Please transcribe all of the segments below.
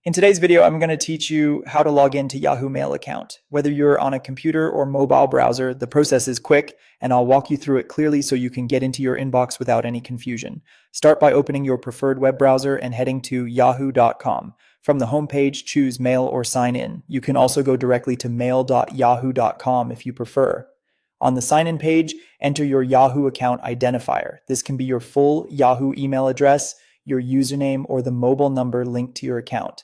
In today's video, I'm going to teach you how to log into Yahoo Mail account. Whether you're on a computer or mobile browser, the process is quick, and I'll walk you through it clearly so you can get into your inbox without any confusion. Start by opening your preferred web browser and heading to yahoo.com. From the homepage, choose Mail or Sign In. You can also go directly to mail.yahoo.com if you prefer. On the sign-in page, enter your Yahoo account identifier. This can be your full Yahoo email address, your username, or the mobile number linked to your account.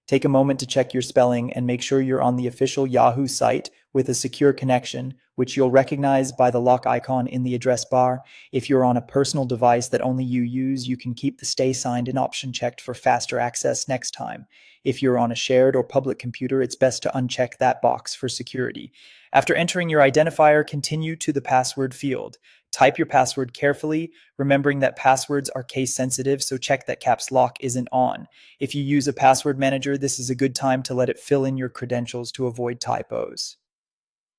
Take a moment to check your spelling and make sure you're on the official Yahoo site with a secure connection, which you'll recognize by the lock icon in the address bar. If you're on a personal device that only you use, you can keep the Stay Signed In option checked for faster access next time. If you're on a shared or public computer, it's best to uncheck that box for security. After entering your identifier, continue to the password field. Type your password carefully, remembering that passwords are case sensitive, so check that caps lock isn't on. If you use a password manager, this is a good time to let it fill in your credentials to avoid typos.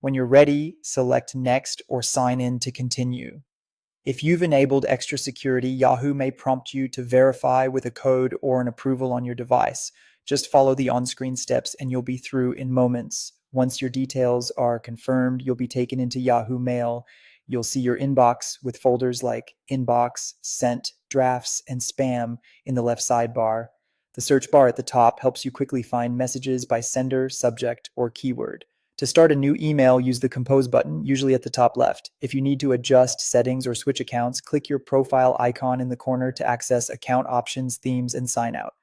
When you're ready, select Next or Sign In to continue. If you've enabled extra security, Yahoo may prompt you to verify with a code or an approval on your device. Just follow the on-screen steps and you'll be through in moments. Once your details are confirmed, you'll be taken into Yahoo Mail. You'll see your inbox with folders like Inbox, Sent, Drafts, and Spam in the left sidebar. The search bar at the top helps you quickly find messages by sender, subject, or keyword. To start a new email, use the Compose button, usually at the top left. If you need to adjust settings or switch accounts, click your profile icon in the corner to access account options, themes, and sign out.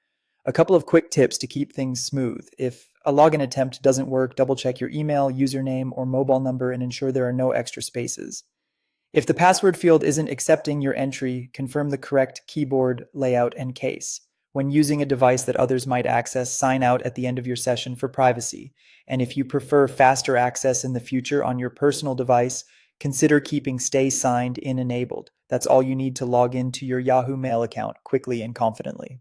A couple of quick tips to keep things smooth. If a login attempt doesn't work, double check your email, username, or mobile number and ensure there are no extra spaces. If the password field isn't accepting your entry, confirm the correct keyboard layout and case. When using a device that others might access, sign out at the end of your session for privacy. And if you prefer faster access in the future on your personal device, consider keeping Stay Signed In enabled. That's all you need to log into your Yahoo Mail account quickly and confidently.